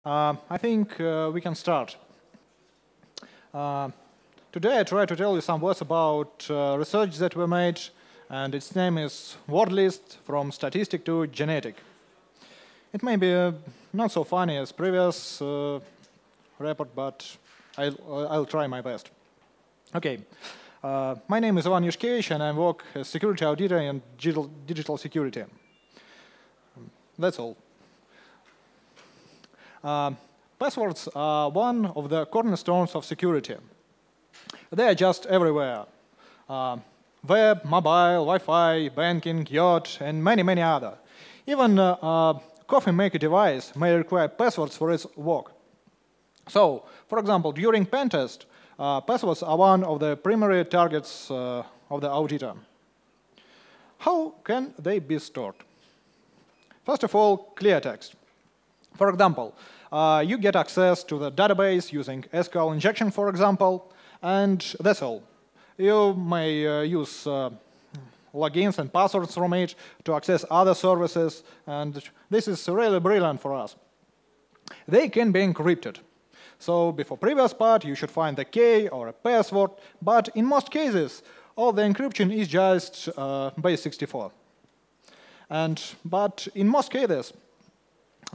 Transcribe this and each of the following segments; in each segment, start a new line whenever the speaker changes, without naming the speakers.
I think we can start. Today I try to tell you some words about research that we made, and its name is Wordlist, from statistic to genetic. It may be not so funny as previous report, but I'll try my best. Okay, my name is Yushkevich, and I work as security auditor in digital security. That's all. Passwords are one of the cornerstones of security. They are just everywhere. Web, mobile, Wi-Fi, banking, yacht, and many, many other. Even coffee maker device may require passwords for its work. So, for example, during pen test, passwords are one of the primary targets of the auditor. How can they be stored? First of all, clear text. For example, you get access to the database using SQL Injection, for example, and that's all. You may use logins and passwords from it to access other services, and this is really brilliant for us. They can be encrypted. So before previous part, you should find the key or a password, but in most cases, all the encryption is just base 64. But in most cases,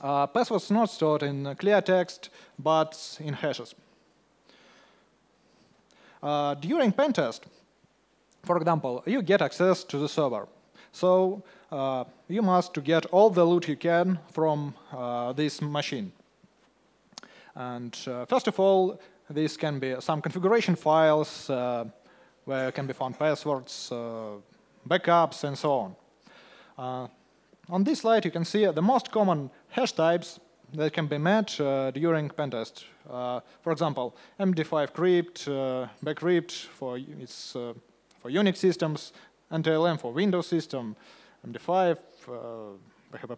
passwords not stored in clear text, but in hashes. During pen test, for example, you get access to the server. So you must to get all the loot you can from this machine. And first of all, this can be some configuration files where can be found passwords, backups, and so on. On this slide, you can see the most common hash types that can be met during pen test. For example, MD5 crypt, bcrypt for Unix systems, NTLM for Windows system, MD5,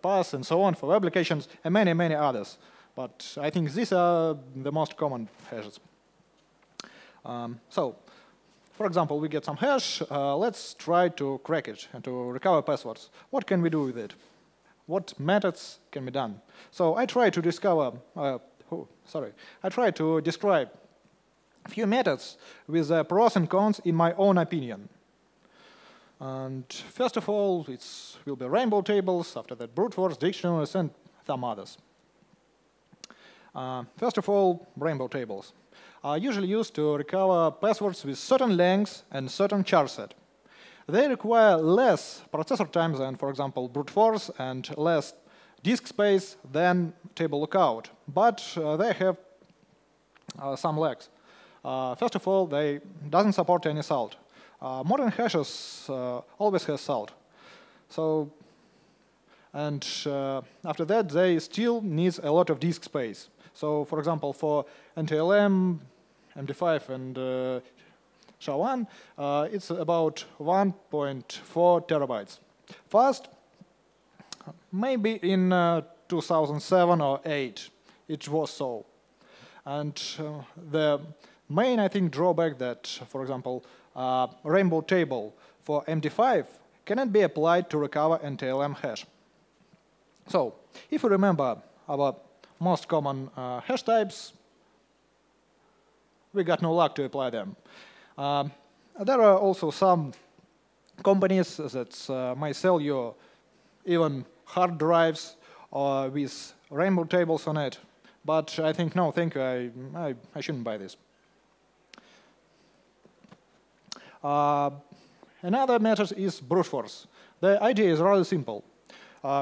pass, and so on for web applications, and many, many others. But I think these are the most common hashes. So, for example, we get some hash. Let's try to crack it and to recover passwords. What can we do with it? What methods can be done? So I try to discover. I try to describe a few methods with pros and cons in my own opinion. And first of all, it will be rainbow tables. After that, brute force, dictionaries, and some others. First of all, rainbow tables are usually used to recover passwords with certain lengths and certain char set. They require less processor time than, for example, brute force, and less disk space than table lookout, but they have some lags. First of all, they doesn't support any salt. Modern hashes always has salt. So, and after that, they still need a lot of disk space. So, for example, for NTLM, MD5, and SHA-1, it's about 1.4 terabytes. Fast, maybe in 2007 or 2008, it was so. And the main, I think, drawback that, for example, rainbow table for MD5 cannot be applied to recover NTLM hash. So, if you remember our most common hash types, we got no luck to apply them. There are also some companies that may sell you even hard drives with rainbow tables on it, but I think, no, thank you, I shouldn't buy this. Another method is brute force. The idea is rather simple.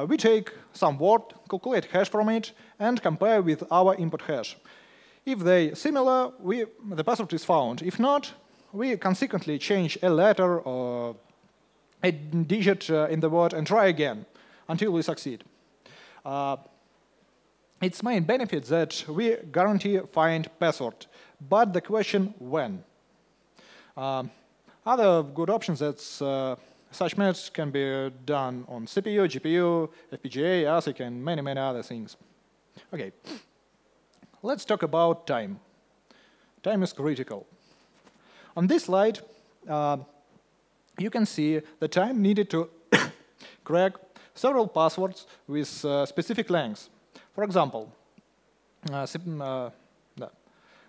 We take some word, calculate hash from it, and compare with our input hash. If they similar, the password is found. If not, we consequently change a letter or a digit in the word and try again until we succeed. Its main benefit that we guarantee find password, but the question when. Other good options that such methods can be done on CPU, GPU, FPGA, ASIC, and many, many other things. Okay, let's talk about time. Time is critical. On this slide, you can see the time needed to crack several passwords with specific lengths. For example,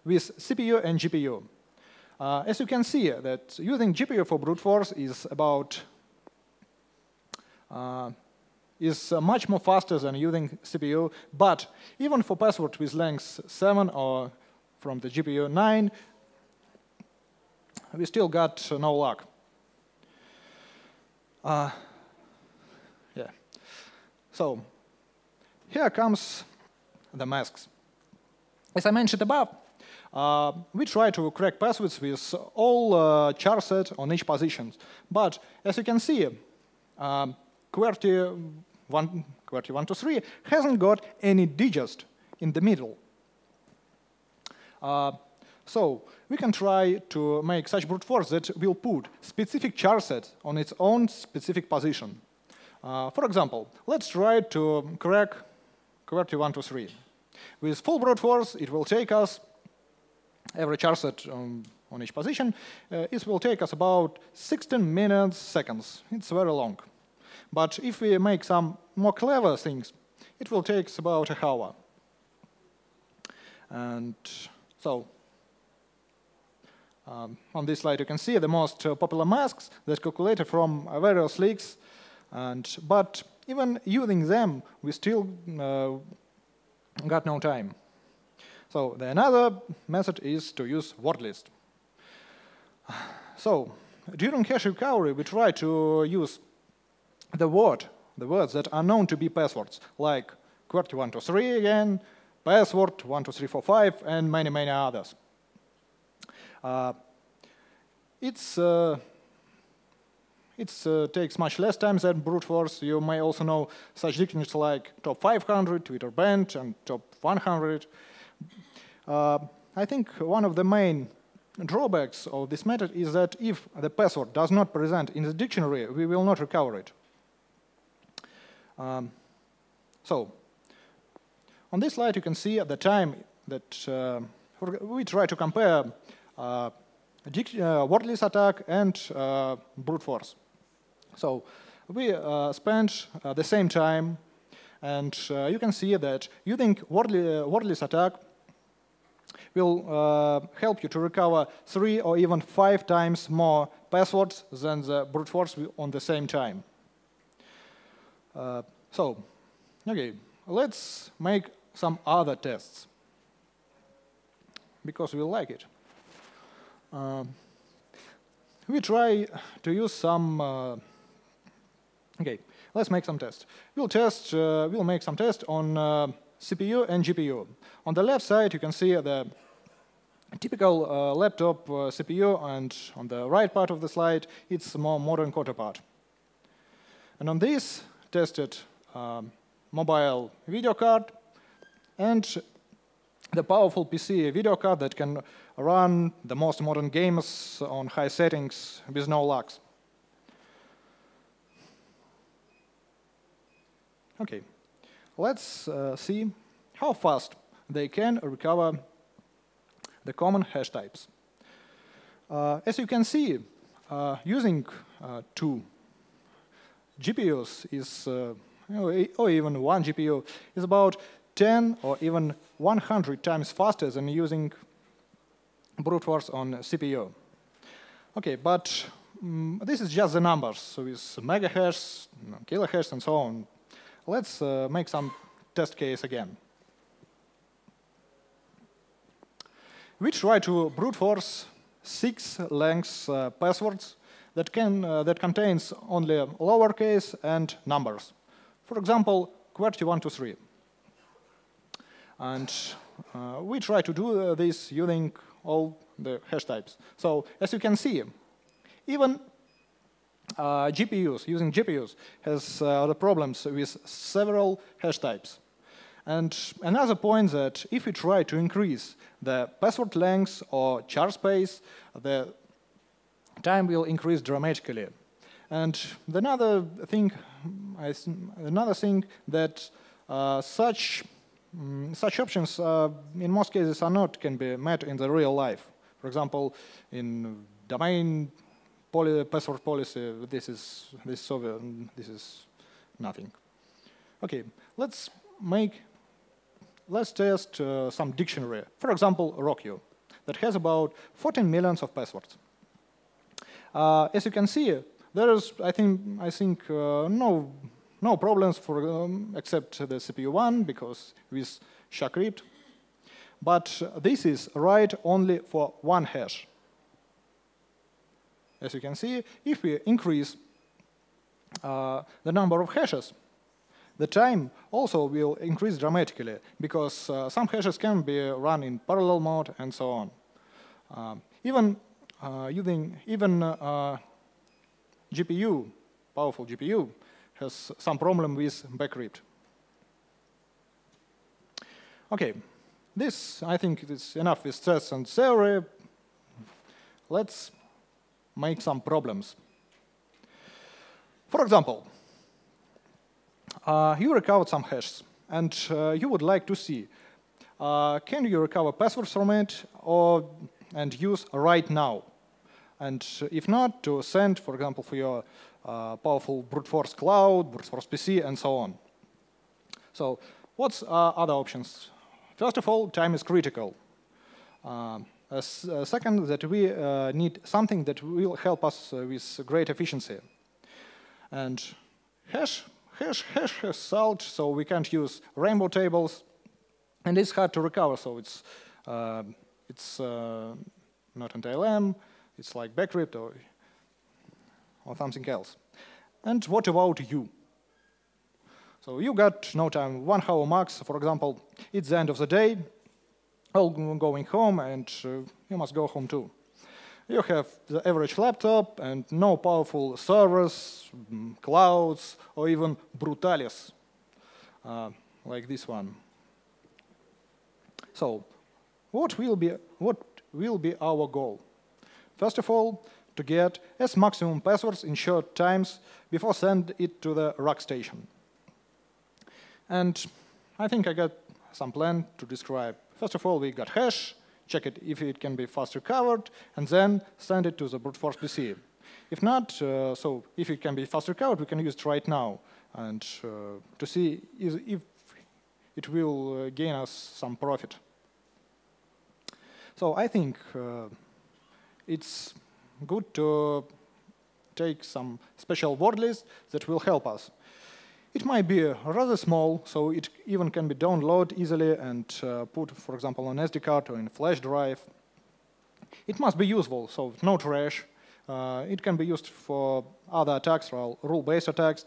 with CPU and GPU. As you can see, that using GPU for brute force is much more faster than using CPU. But even for password with length 7 or from the GPU 9, we still got no luck. Yeah. So here comes the masks. As I mentioned above, we try to crack passwords with all char set on each position. But as you can see, QWERTY123 hasn't got any digest in the middle. So we can try to make such brute force that will put specific char set on its own specific position. For example, let's try to crack QWERTY123. With full brute force, it will take us every char set on each position. It will take us about 16 seconds. It's very long. But if we make some more clever things, it will take about an hour. And so on this slide, you can see the most popular masks that calculated from various leaks. But even using them, we still got no time. So the another method is to use Wordlist. So during hash recovery, we try to use the words that are known to be passwords, like QWERTY123 again, password 12345, and many, many others. It takes much less time than brute force. You may also know such dictionaries like top 500, Twitter banned, and top 100. I think one of the main drawbacks of this method is that if the password does not present in the dictionary, we will not recover it. So on this slide, you can see at the time that we try to compare Wordlist attack and brute force. So we spent the same time, and you can see that using Wordlist attack will help you to recover 3 or even 5 times more passwords than the brute force on the same time. So, okay, let's make some other tests, because we like it. We try to use some. Okay, let's make some tests. We'll make some tests on CPU and GPU. On the left side, you can see the typical laptop CPU, and on the right part of the slide, it's a more modern counterpart. And on this, tested mobile video card and the powerful PC video card that can run the most modern games on high settings with no lags. Okay, let's see how fast they can recover the common hash types. As you can see, using 2 GPUs is, or even 1 GPU, is about 10 or even 100 times faster than using brute force on CPU. Okay, but this is just the numbers, so with megahash, kilohash, and so on. Let's make some test case again. We try to brute force 6 length passwords that contains only lowercase and numbers. For example, QWERTY123. And we try to do this using all the hash types. So as you can see, even using GPUs has the problems with several hash types. And another point that if we try to increase the password length or char space, the time will increase dramatically. And another thing that such options in most cases can be met in the real life. For example, in domain password policy, this is nothing. Okay, let's make let's test some dictionary. For example, RockU, that has about 14 million of passwords. As you can see, there is, I think no problems for except the CPU one, because with SHA-crypt. But this is right only for one hash. As you can see, if we increase the number of hashes, the time also will increase dramatically, because some hashes can be run in parallel mode and so on. Even GPU, powerful GPU, has some problem with backcrypt. Okay, this, I think, is enough with stress and theory. Let's make some problems. For example, you recovered some hashes, and you would like to see, can you recover passwords from it and use right now? And if not, to send, for example, for your powerful brute force cloud, brute force PC, and so on. So what's other options? First of all, time is critical. Second, that we need something that will help us with great efficiency. And hash has salt, so we can't use rainbow tables, and it's hard to recover. So it's not an LM. It's like backcrypt or something else. And what about you? So you got no time, 1 hour max, for example. It's the end of the day, all going home, and you must go home too. You have the average laptop and no powerful servers, clouds, or even brutalis, like this one. So what will be our goal? First of all, to get as maximum passwords in short times before send it to the rack station. And I think I got some plan to describe. First of all, we got hash, check it if it can be fast recovered, and then send it to the brute force PC. If not, so if it can be fast recovered, we can use it right now, and to see if it will gain us some profit. So I think it's good to take some special word list that will help us. It might be rather small, so it even can be downloaded easily and put, for example, on SD card or in flash drive. It must be useful, so no trash. It can be used for other attacks, or rule-based attacks.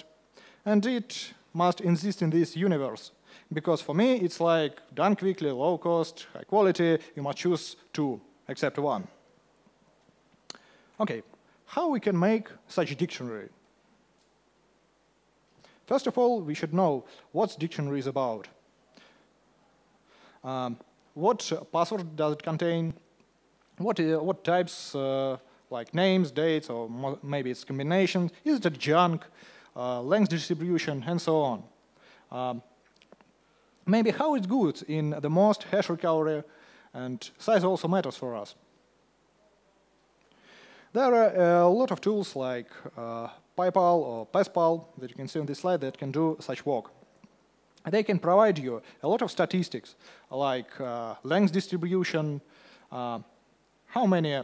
And it must exist in this universe. Because for me, it's like done quickly, low cost, high quality. You must choose 2, except 1. Okay, how we can make such a dictionary? First of all, we should know what dictionary is about. What password does it contain? What types, like names, dates, or maybe it's combinations? Is it a junk, length distribution, and so on? Maybe how it's good in the most hash recovery, and size also matters for us. There are a lot of tools like PyPal or PassPal that you can see on this slide that can do such work. They can provide you a lot of statistics like length distribution, how many,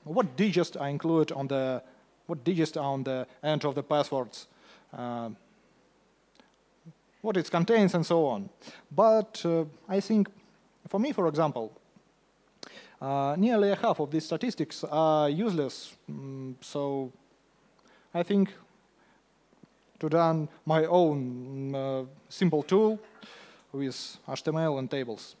what digits are included on the, what digits are on the end of the passwords, what it contains, and so on. But I think, for me, for example, nearly half of these statistics are useless. So I think to run my own simple tool with HTML and tables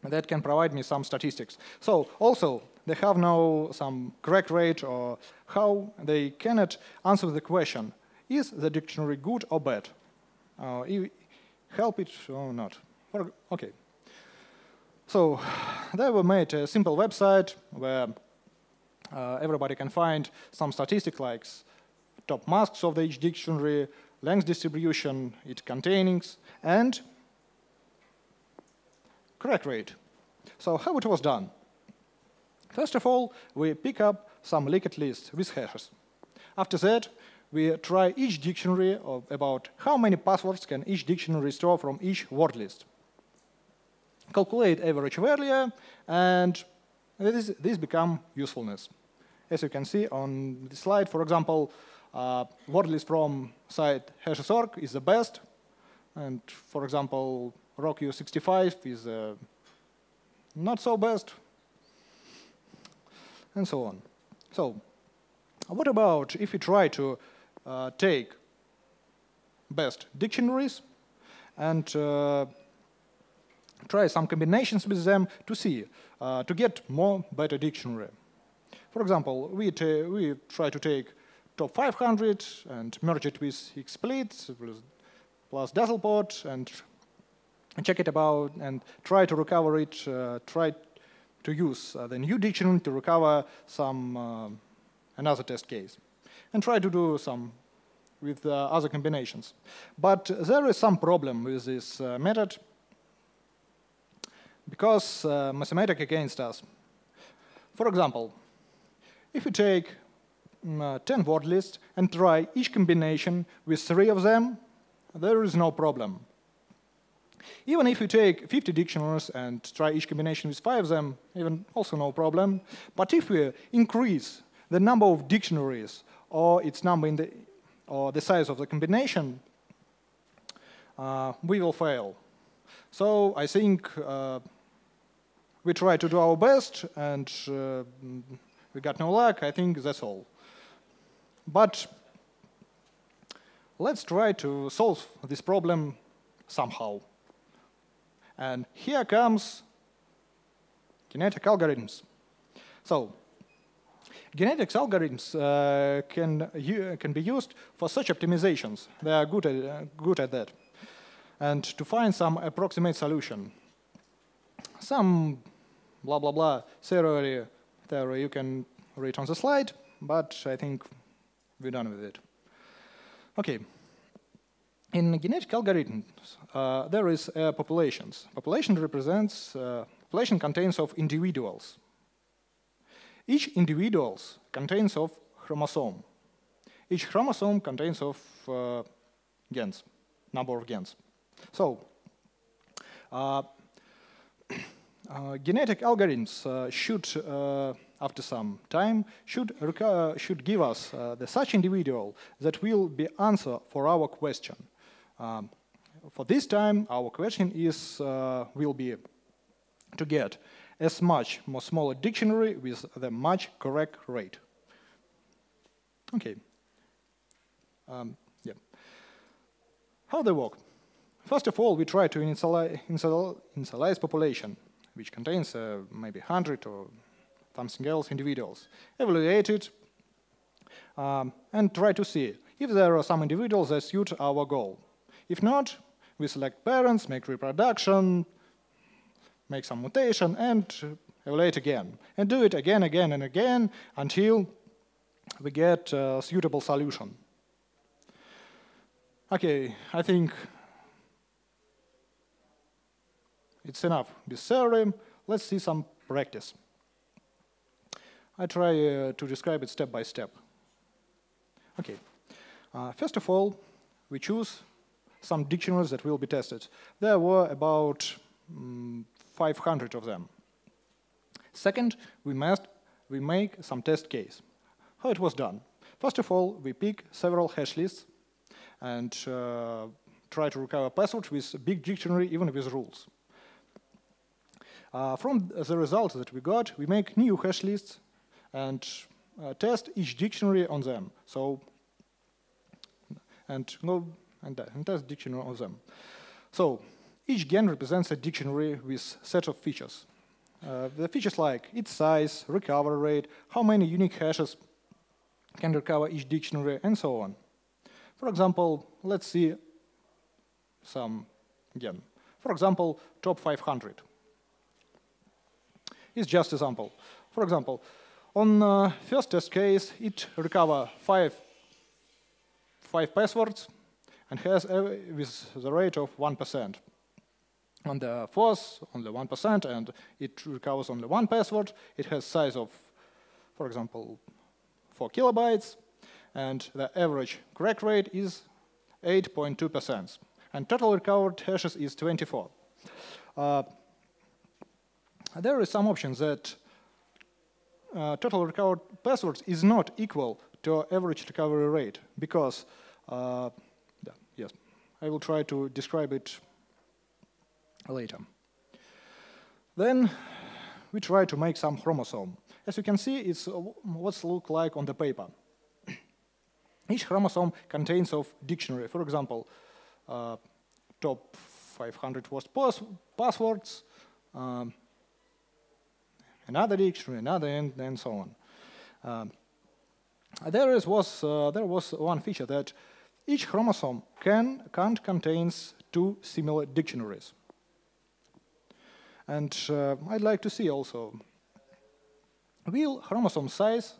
that can provide me some statistics. So also, they have now some crack rate, or how they cannot answer the question, is the dictionary good or bad? Help it or not? Okay. So they were made a simple website where everybody can find some statistics like top masks of each dictionary, length distribution, its containings, and crack rate. So how it was done? First of all, we pick up some linked lists with hashes. After that, we try each dictionary about how many passwords can each dictionary store from each word list. Calculate average value, and this become usefulness. As you can see on the slide, for example, word list from site hashes.org is the best, and for example, RockU65 is not so best, and so on. So, what about if we try to take best dictionaries and try some combinations with them to see, to get more better dictionary. For example, we try to take top 500 and merge it with XSplit plus Dazzlepot and check it about and try to recover it, try to use the new dictionary to recover some another test case and try to do some with other combinations. But there is some problem with this method because Mathematic against us. For example, if we take 10 word lists and try each combination with 3 of them, there is no problem. Even if we take 50 dictionaries and try each combination with 5 of them, even also no problem. But if we increase the number of dictionaries or its number in or the size of the combination, we will fail. So I think we try to do our best, and we got no luck. I think that's all. But let's try to solve this problem somehow. And here comes genetic algorithms. So genetic algorithms can be used for such optimizations. They are good at that. And to find some approximate solution. Some blah, blah, blah theory you can read on the slide, but I think we're done with it. OK. In genetic algorithms, there is populations. Population contains of individuals. Each individual contains of chromosome. Each chromosome contains of gens, number of gens. So genetic algorithms should, after some time, should give us the such individual that will be answer for our question. For this time, our question is will be to get as much more smaller dictionary with the much correct rate. Okay. Yeah. How they work? First of all, we try to initialize population, which contains maybe 100 or something else individuals. Evaluate it and try to see if there are some individuals that suit our goal. If not, we select parents, make reproduction, make some mutation, and evaluate again. And do it again, again, and again until we get a suitable solution. OK, I think it's enough with theory. Let's see some practice. I try to describe it step by step. OK. First of all, we choose some dictionaries that will be tested. There were about 500 of them. Second, we make some test case. How it was done? First of all, we pick several hash lists and try to recover passwords with a big dictionary, even with rules. From the results that we got, we make new hash lists and test each dictionary on them. So, and test dictionary on them. So, each gen represents a dictionary with set of features. The features like its size, recovery rate, how many unique hashes can recover each dictionary, and so on. For example, let's see some gen. For example, top 500. It's just an example. For example, on first test case, it recovers five passwords and has with the rate of 1%. On the fourth, only 1%, and it recovers only one password. It has size of, for example, 4 kilobytes, and the average correct rate is 8.2%, and total recovered hashes is 24. There is some options that total recovered passwords is not equal to average recovery rate, because, yes, I will try to describe it later. Then we try to make some chromosome. As you can see, it's what's look like on the paper. Each chromosome contains of dictionary. For example, top 500 worst passwords, another dictionary, another, and so on. There was one feature that each chromosome can't contains two similar dictionaries. And I'd like to see also, will chromosome size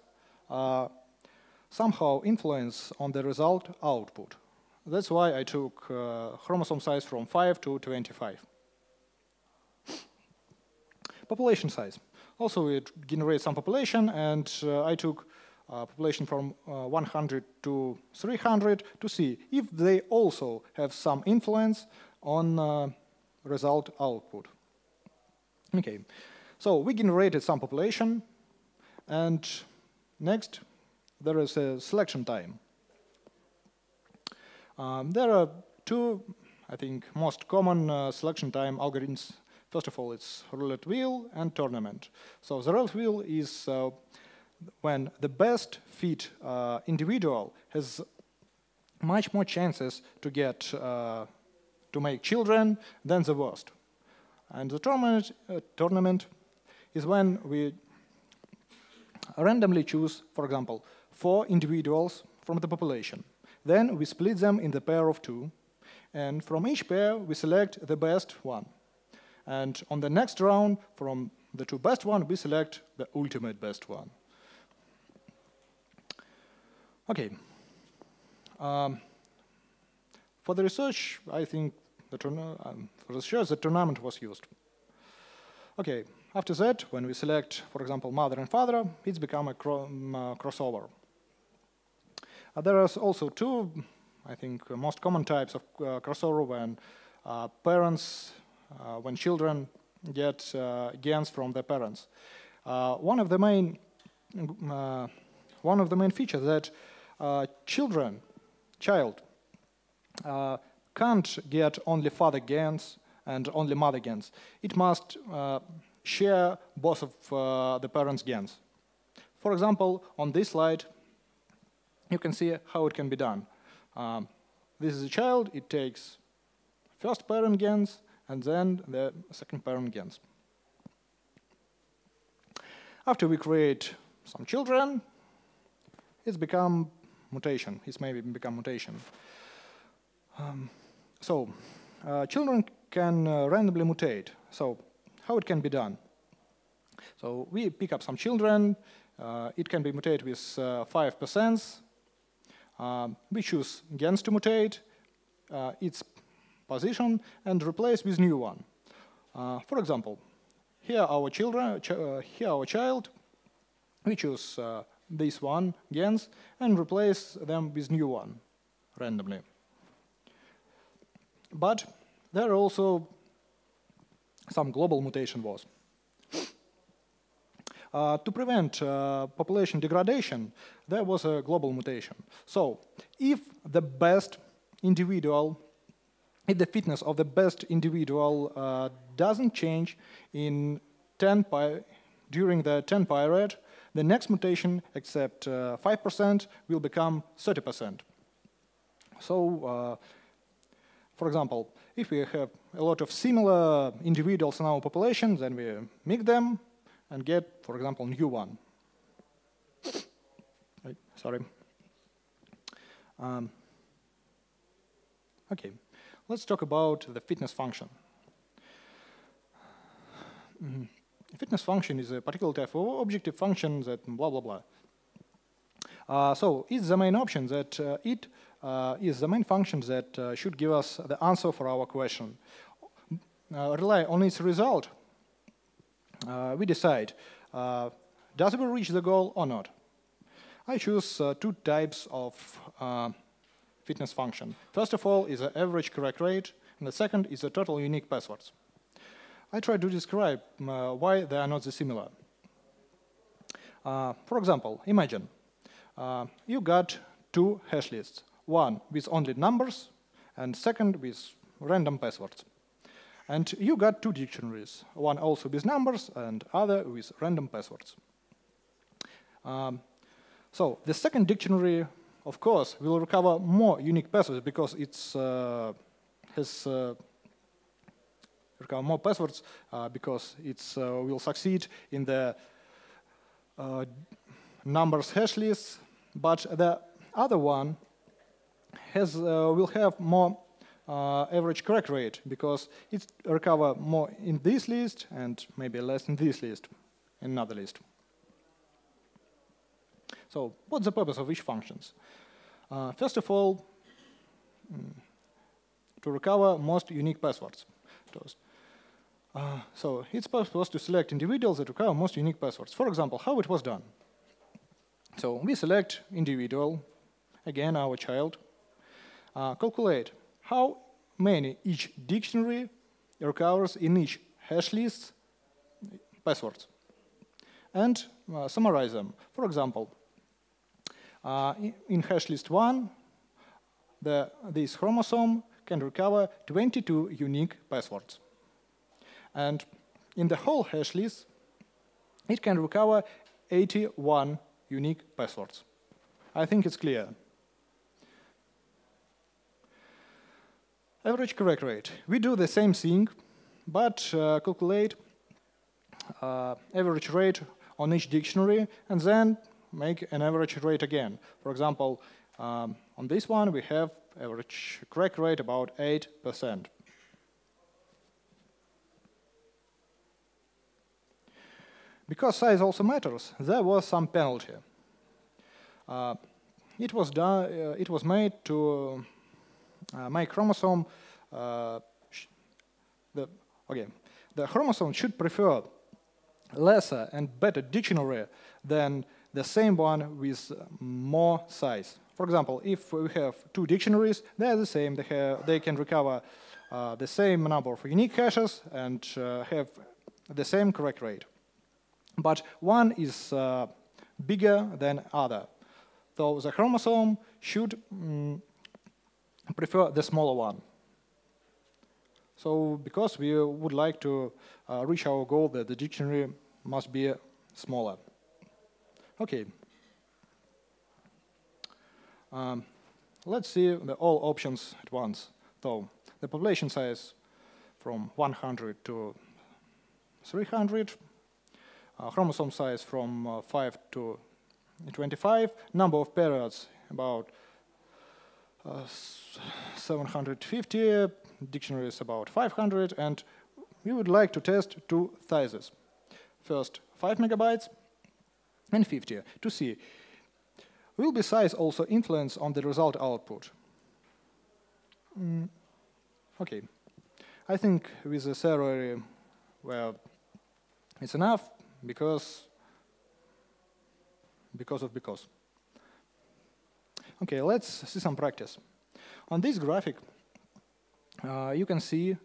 somehow influence on the result output? That's why I took chromosome size from 5 to 25. Population size. Also, it generates some population, and I took population from 100 to 300 to see if they also have some influence on result output. Okay, so we generated some population, and next there is a selection time. There are two, I think, most common selection time algorithms. First of all, it's roulette wheel and tournament. So the roulette wheel is when the best fit individual has much more chances to get to make children than the worst. And the tournament is when we randomly choose, for example, 4 individuals from the population. Then we split them in the pair of 2, and from each pair we select the best one. And on the next round, from the 2 best one, we select the ultimate best one. Okay. For the research, I think for the research, the tournament was used. Okay. After that, when we select, for example, mother and father, it's become a crossover. There are also 2, I think, most common types of crossover when parents, when children get gens from their parents. One of the main features that child can't get only father gens and only mother gens. It must share both of the parents' gens. For example, on this slide, you can see how it can be done. This is a child. It takes first parent gens and then the second parent gens. After we create some children, it's become mutation. It's maybe become mutation. Children can randomly mutate. So how it can be done? So we pick up some children. It can be mutated with 5%. We choose gens to mutate its position and replace with new one. For example, here our child. We choose this one gens and replace them with new one randomly. But there are also some global mutation was. To prevent population degradation, there was a global mutation. So if the fitness of the best individual doesn't change in during the 10 period, the next mutation, except 5%, will become 30%. So, for example, if we have a lot of similar individuals in our population, then we mix them and get, for example, new one. Sorry. Okay, let's talk about the fitness function. Fitness function is a particular type of objective function that blah, blah, blah. So it's the main option that it is the main function that should give us the answer for our question. Rely on its result. We decide, does it reach the goal or not? I choose two types of fitness function. First of all is the average correct rate, and the second is the total unique passwords. I try to describe why they are not similar. For example, imagine you got two hash lists, one with only numbers and second with random passwords. And you got two dictionaries, one also with numbers and other with random passwords. So the second dictionary, of course, will recover more unique passwords because it has recover more passwords because it will succeed in the numbers hash lists, but the other one will have more average correct rate because it recover more in this list and maybe less in this list, in another list. So what's the purpose of each functions? First of all, to recover most unique passwords. So it's supposed to select individuals that recover most unique passwords. For example, how it was done. So we select individual, again our child, calculate how many each dictionary recovers in each hash list passwords, and summarize them. For example, in hash list 1, this chromosome can recover 22 unique passwords. And in the whole hash list, it can recover 81 unique passwords. I think it's clear. Average correct rate. We do the same thing, but calculate average rate on each dictionary and then make an average rate again. For example, on this one we have average correct rate about 8%. Because size also matters, there was some penalty. It was made to make chromosome. The chromosome should prefer lesser and better dictionary than the same one with more size. For example, if we have two dictionaries, they are the same. They can recover the same number of unique hashes and have the same correct rate. But one is bigger than other. So the chromosome should prefer the smaller one. So because we would like to reach our goal that the dictionary must be smaller. Okay. Let's see all options at once. So the population size from 100 to 300. Chromosome size from 5 to 25, number of periods about 750, dictionaries about 500, and we would like to test two sizes. First 5 megabytes and 50 to see will the size also influence on the result output. Okay, I think with this array, well, it's enough. Because. Okay, let's see some practice. On this graphic, you can see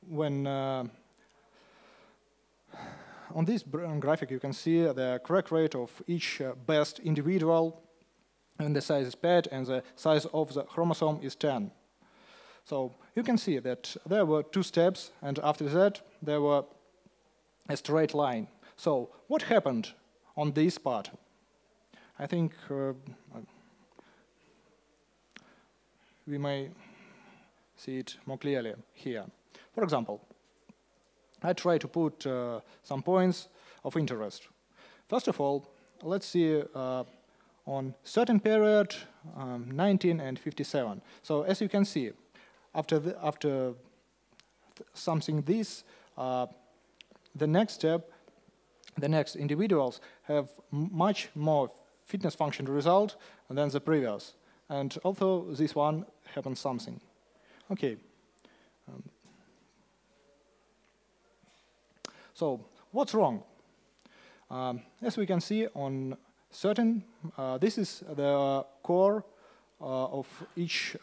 when on this graphic you can see the correct rate of each best individual, and the size is paired, and the size of the chromosome is 10. So you can see that there were two steps, and after that there were a straight line. So what happened on this part? I think we may see it more clearly here. For example, I try to put some points of interest. First of all, let's see on certain period 19 and 57. So as you can see, after something this, the next step, the next individuals have much more fitness function result than the previous. And also this one happens something. Okay. So what's wrong? As we can see on certain. This is the core of each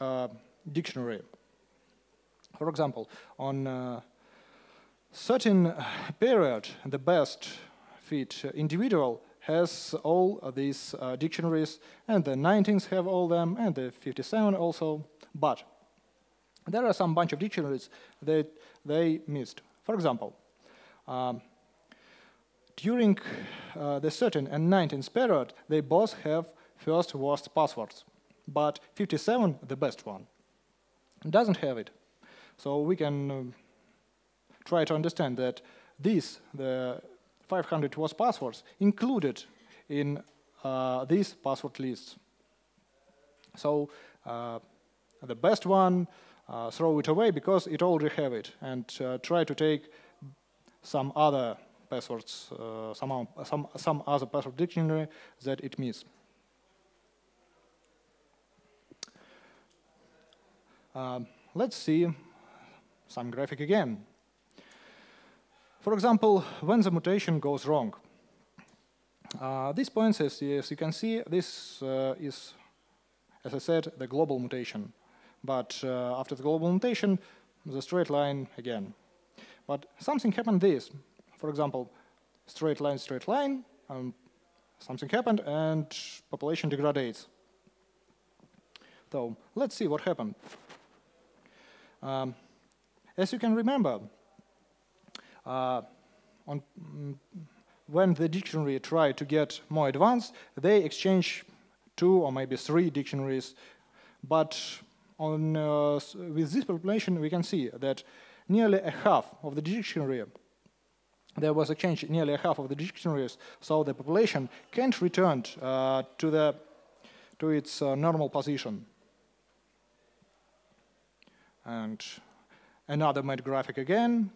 dictionary. For example, on certain period, the best fit individual has all these dictionaries, and the 19s have all them, and the 57 also. But there are some bunch of dictionaries that they missed. For example, during the certain and 19th period, they both have first worst passwords, but 57, the best one, doesn't have it. So we can try to understand that the 500 worst passwords included in these password lists. So the best one, throw it away because it already have it, and try to take some other passwords, some other password dictionary that it missed. Let's see some graphic again. For example, when the mutation goes wrong. These points, as you can see, this is, as I said, the global mutation. But after the global mutation, the straight line again. But something happened this. For example, straight line, something happened, and population degrades. So let's see what happened. As you can remember, when the dictionary tried to get more advanced, they exchange 2 or maybe 3 dictionaries. But with this population, we can see that nearly a half of the dictionary, there was a change in nearly a half of the dictionaries, so the population can't return to its normal position. And another mad graphic again.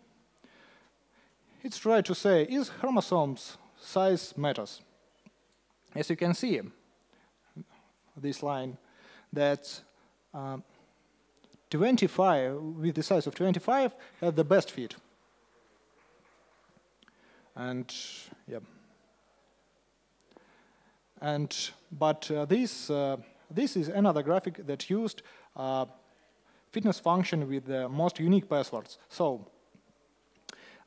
It's tried to say, is chromosomes size matters? As you can see, this line, that 25, with the size of 25, had the best fit. And yeah, but this is another graphic that used fitness function with the most unique passwords. So,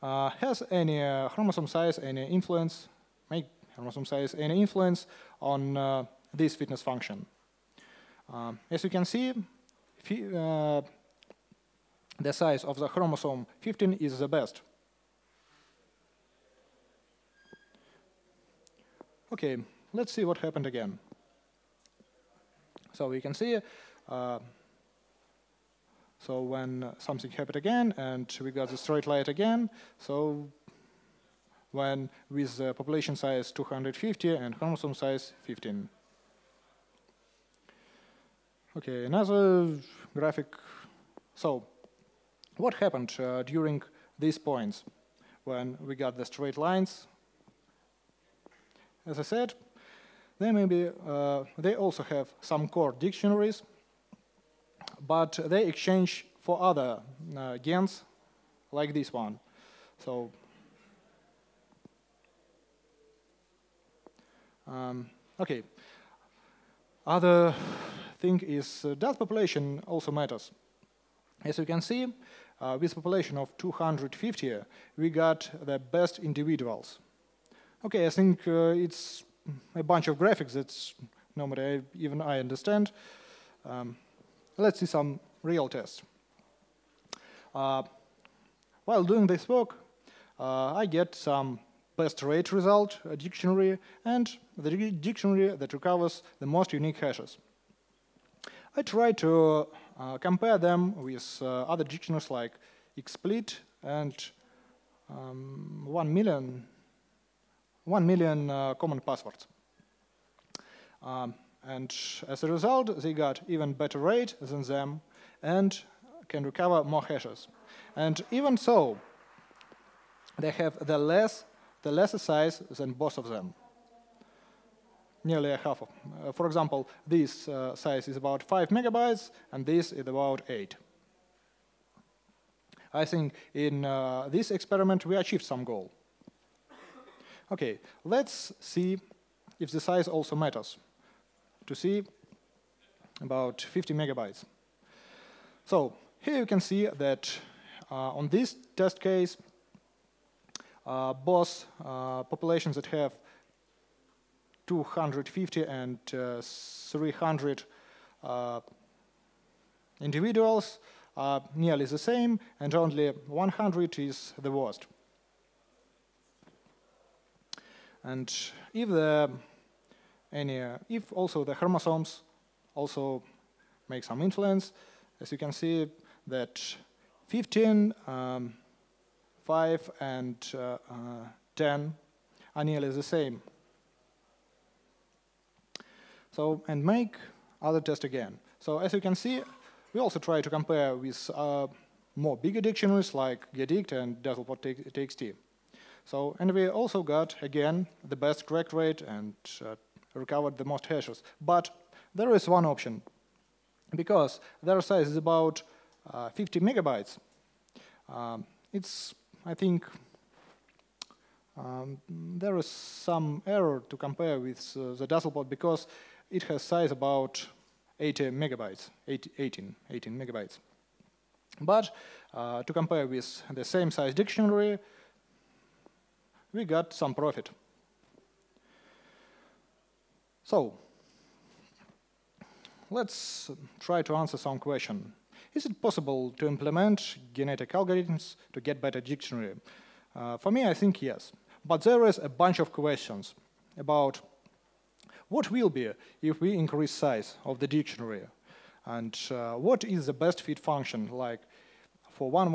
has any chromosome size any influence? Make chromosome size any influence on this fitness function? As you can see, the size of the chromosome 15 is the best. Okay, let's see what happened again. So we can see, so when something happened again, and we got the straight line again, so when with the population size 250 and chromosome size 15. Okay, another graphic. So what happened during these points when we got the straight lines? As I said, they also have some core dictionaries, but they exchange for other gens, like this one. So, okay. Other thing is that population also matters. As you can see, with population of 250, we got the best individuals. Okay, I think it's a bunch of graphics that normally even I understand. Let's see some real tests. While doing this work, I get some best rate result dictionary and the dictionary that recovers the most unique hashes. I try to compare them with other dictionaries like XSplit and 1 million common passwords. And as a result, they got even better rate than them and can recover more hashes. And even so, they have the lesser size than both of them. Nearly a half of. For example, this size is about 5 megabytes, and this is about 8. I think in this experiment we achieved some goal. Okay, let's see if the size also matters, to see about 50 megabytes. So here you can see that on this test case, both populations that have 250 and 300 individuals are nearly the same, and only 100 is the worst. And if also the chromosomes also make some influence, as you can see that 15, 5, and 10 are nearly the same. So, and make other test again. So as you can see, we also try to compare with more bigger dictionaries like gedict and Dazzlepot.txt. So, and we also got, again, the best correct rate and recovered the most hashes. But there is one option. Because their size is about 50 megabytes, it's, I think, there is some error to compare with the Dazzlepot because it has size about 80 megabytes, 18 megabytes. But to compare with the same size dictionary, we got some profit. So, let's try to answer some question. Is it possible to implement genetic algorithms to get better dictionary? For me, I think yes. But there is a bunch of questions about what will be if we increase size of the dictionary, and what is the best fit function? Like for one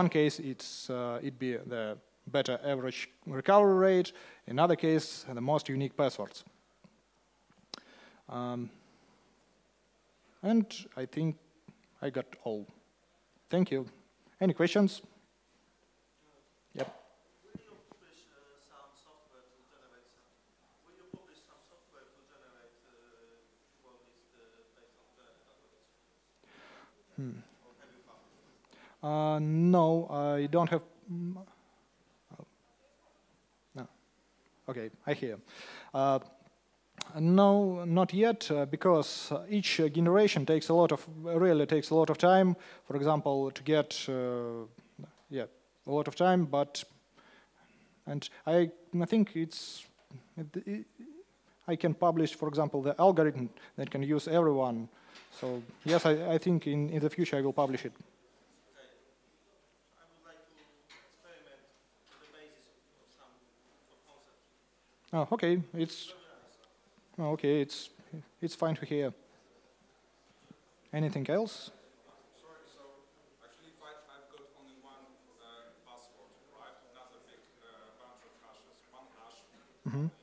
case, it'd be the better average recovery rate. In another case, the most unique passwords. And I think I got all. Thank you. Any questions? Yep.
Will you publish some software to generate Wordlist based on the algorithms? Or have you published?
No, I don't have. No. Okay, I hear. No, not yet, because each generation takes really takes a lot of time. For example, to get, a lot of time. But, and I think I can publish, for example, the algorithm that can use everyone. So yes, I think in the future I will publish it.
Okay. I would like to experiment on the basis of some concepts.
Oh, okay. Okay, it's fine to hear. Anything else?
Sorry, so actually I've got only one password, right? Not a big bunch of hashes, one hash.
Mm-hmm.
And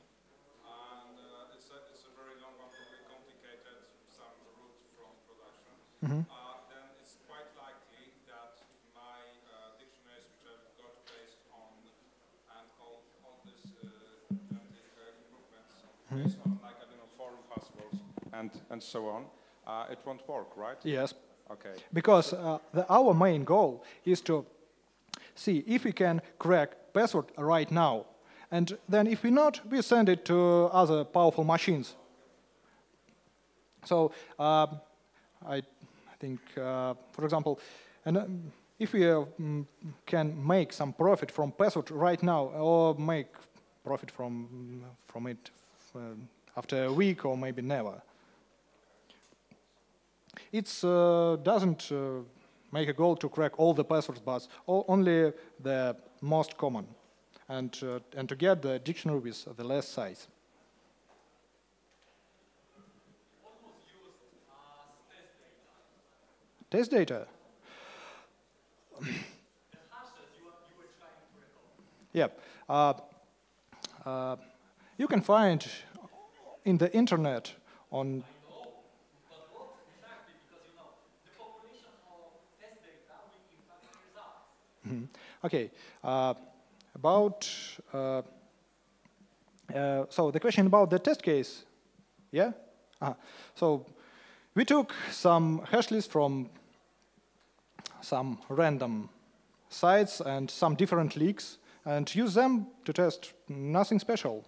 it's a very long one, probably complicated, some root from production.
Mm-hmm.
Then it's quite likely that my dictionaries, which I've got based on, and all these improvements, based on, like, I don't know, forum passwords and so on, it won't work, right?
Yes.
Okay.
Because our main goal is to see if we can crack password right now. And then if we not, we send it to other powerful machines. So I think, for example, if we can make some profit from password right now, or make profit from it after a week or maybe never, it doesn't make a goal to crack all the passwords, but only the most common, and to get the dictionary with the less size.
What was used as test data?
Test data?
The hashes you were trying to record.
Yeah. You can find in the internet on.
But what exactly? Because the population of test data will impact results.
Okay. So the question about the test case, yeah? So we took some hash lists from some random sites and some different leaks and used them to test nothing special.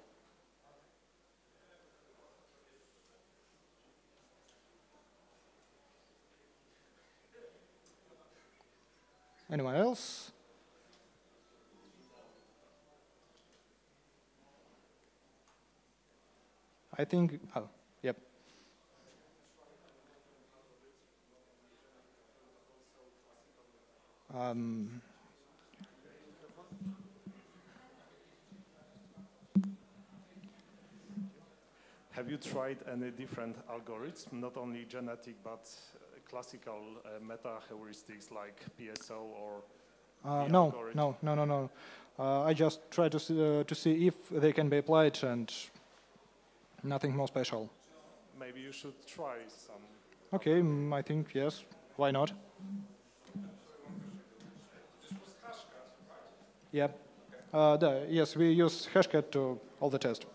Anyone else? I think, oh, yep.
Have you tried any different algorithms, not only genetic, but classical meta heuristics like PSO or
No. I just try to see if they can be applied and nothing more special.
Maybe you should try some.
Okay, I think yes. Why not?
This was Hashcat, right?
Yeah. Yes, we use Hashcat to all the tests.